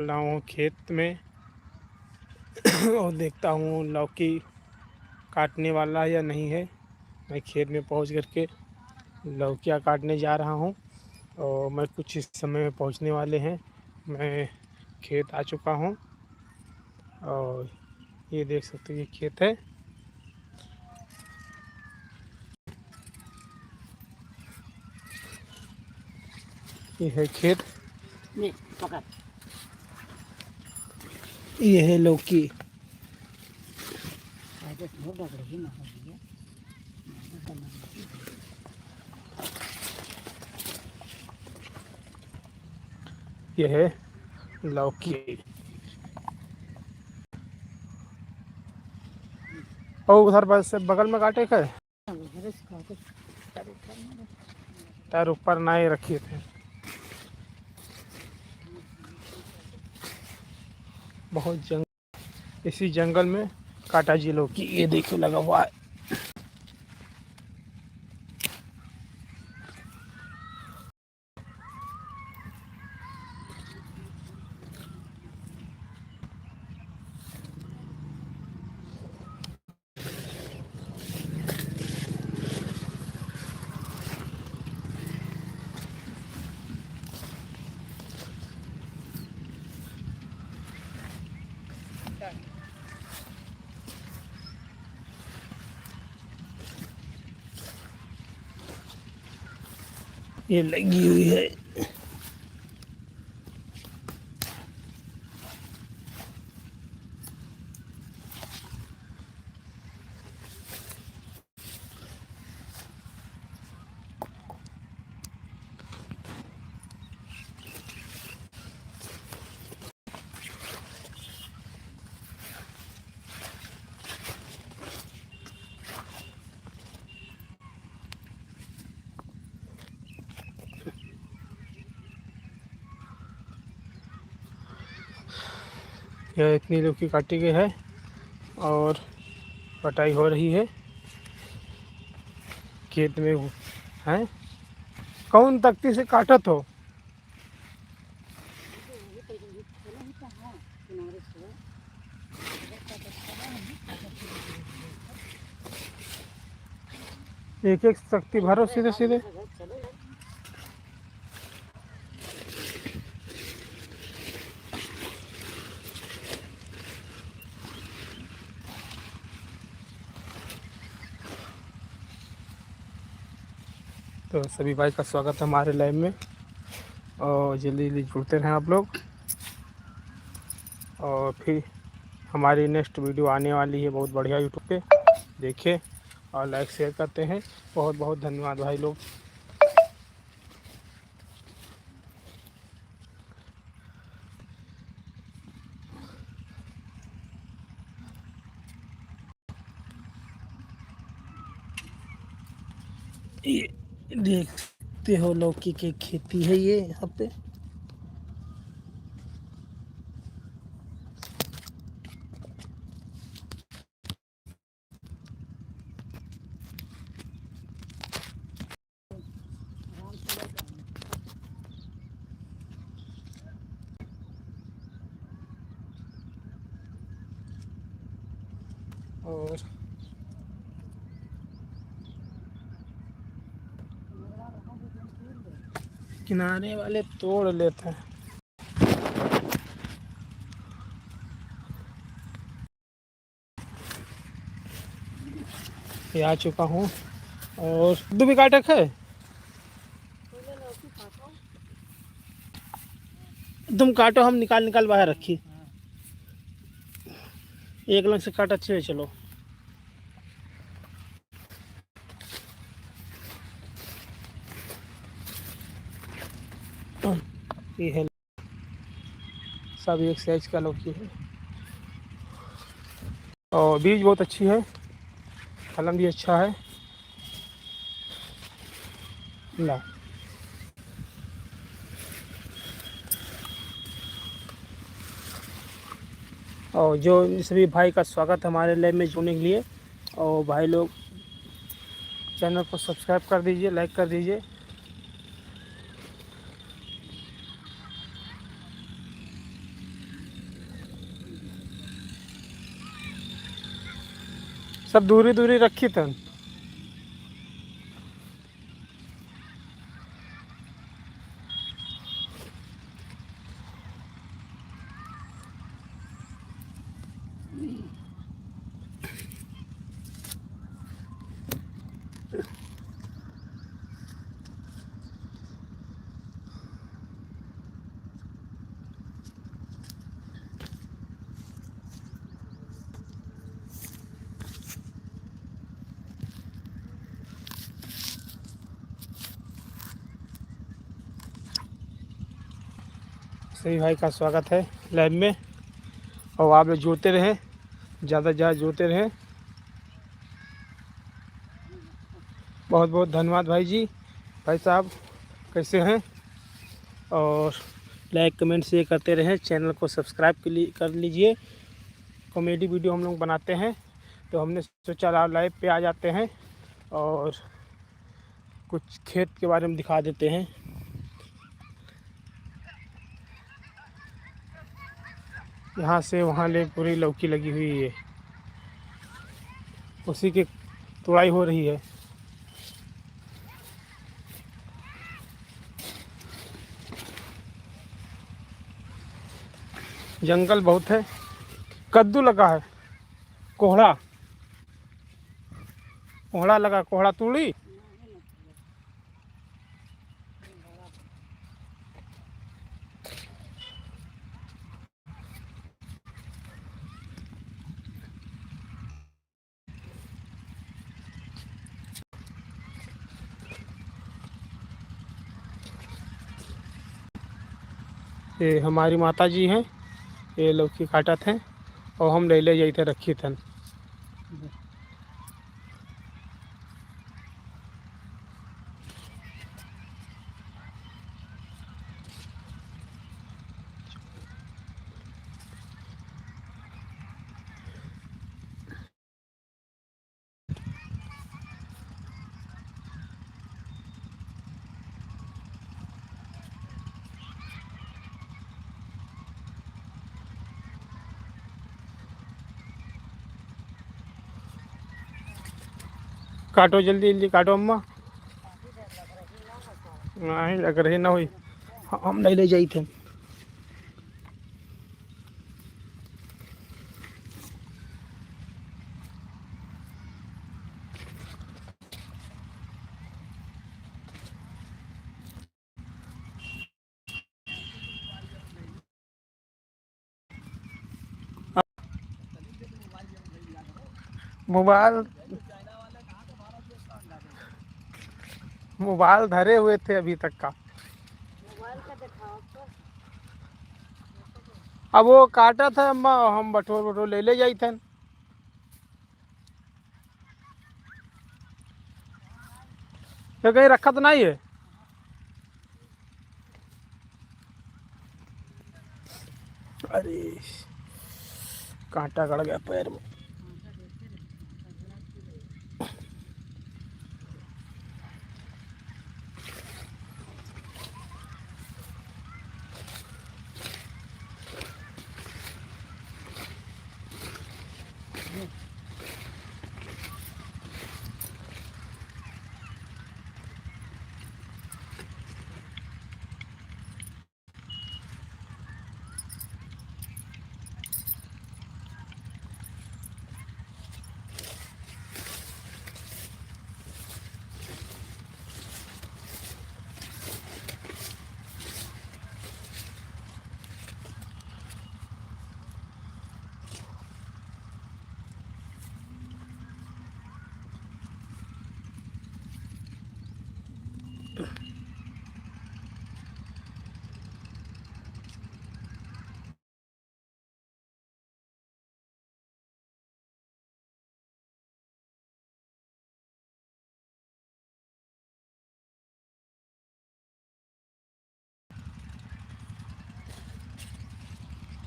रहा हूँ खेत में और देखता हूँ लौकी काटने वाला है या नहीं है। मैं खेत में पहुँच करके लौकियाँ काटने जा रहा हूँ और मैं कुछ इस समय में पहुँचने वाले हैं। मैं खेत आ चुका हूँ और ये देख सकते हैं, ये खेत है। ये है खेत, ये है लौकी। ये है लौकी और उधर बस बगल में काटे का टायर ऊपर ना ही रखे थे। बहुत इसी जंगल में काटा जी लौकी, ये देखो लगा हुआ है। ये लगी हुई है। यह इतनी लौकी काटी गई है और कटाई हो रही है खेत में है। कौन तख्ती से काटत हो? एक एक तख्ती भरो सीधे सीधे। तो सभी भाई का स्वागत है हमारे लाइव में और जल्दी जल्दी जुड़ते रहें आप लोग। और फिर हमारी नेक्स्ट वीडियो आने वाली है बहुत बढ़िया यूट्यूब पे, देखें और लाइक शेयर करते हैं। बहुत बहुत धन्यवाद भाई लोग। ये देखते हो लौकी की खेती है ये यहाँ पे। और किनारे वाले तोड़ लेते हैं। ये आ चुका हूँ और दो भी काटक है। तुम काटो, हम निकाल निकाल बाहर रखी। एक लंग से काट अच्छे है। चलो ये है, सब एक साइज का लौकी है और बीज बहुत अच्छी है, कलम भी अच्छा है। ला और जो सभी भाई का स्वागत है हमारे लाइव में जुड़ने के लिए। और भाई लोग चैनल को सब्सक्राइब कर दीजिए, लाइक कर दीजिए। सब दूरी दूरी रखी थन। सभी भाई का स्वागत है लाइव में, और आप लोग जुड़ते रहें, ज़्यादा से ज़्यादा जुड़ते रहें। बहुत बहुत धन्यवाद भाई जी। भाई साहब कैसे हैं? और लाइक कमेंट शेयर करते रहें, चैनल को सब्सक्राइब कर लीजिए। कॉमेडी वीडियो हम लोग बनाते हैं, तो हमने सोचा लाइव पे आ जाते हैं और कुछ खेत के बारे में दिखा देते हैं। यहाँ से वहाँ ले पूरी लौकी लगी हुई है, उसी की तुड़ाई हो रही है। जंगल बहुत है। कद्दू लगा है, कोहड़ा कोहड़ा लगा, कोहड़ा तूड़ी। ये हमारी माता जी हैं, ये लौकी काटत हैं और हम ले जाते रखी थन। काटो जल्दी जल्दी काटो अम्मा, नहीं लग रही ना हुई, हम नहीं ले जाई थे। मोबाइल मोबाइल धरे हुए थे अभी तक का। अब वो काटा था अम्मा, हम बटोर बटोर ले जाई थे। तो कहीं रखा तो नहीं है? अरे कांटा गड़ गया पैर में।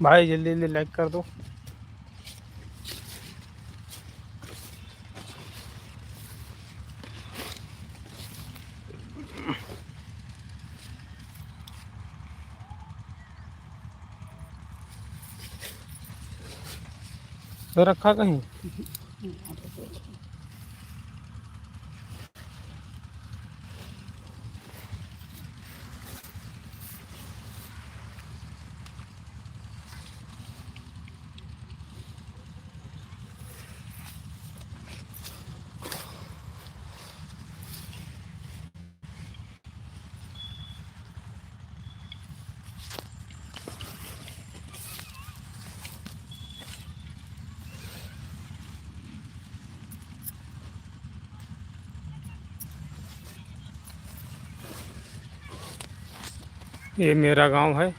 भाई जल्दी जल्दी लाइक कर दो। तो रखा कहीं ये मेरा गांव है।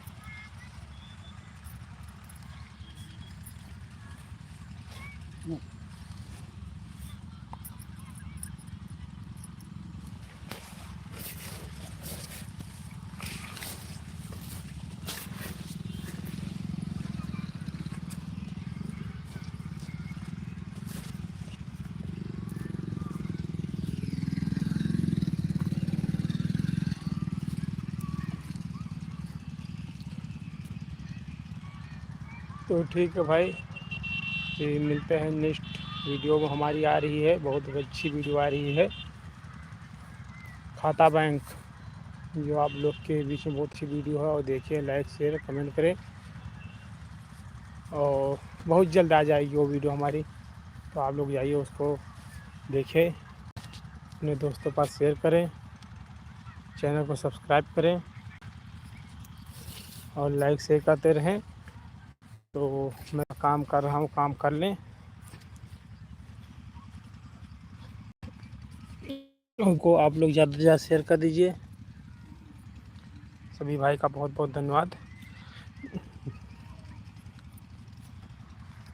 तो ठीक है भाई, फिर मिलते हैं नेक्स्ट वीडियो में। हमारी आ रही है, बहुत अच्छी वीडियो आ रही है, खाता बैंक, जो आप लोग के बीच में बहुत अच्छी वीडियो है। और देखिए, लाइक शेयर कमेंट करें, और बहुत जल्द आ जाएगी वो वीडियो हमारी। तो आप लोग जाइए उसको देखें, अपने दोस्तों के पास शेयर करें, चैनल को सब्सक्राइब करें और लाइक शेयर करते रहें। तो मैं काम कर रहा हूँ, काम कर लें। उनको आप लोग ज़्यादा से ज़्यादा शेयर कर दीजिए। सभी भाई का बहुत बहुत धन्यवाद।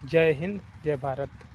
जय हिंद, जय भारत।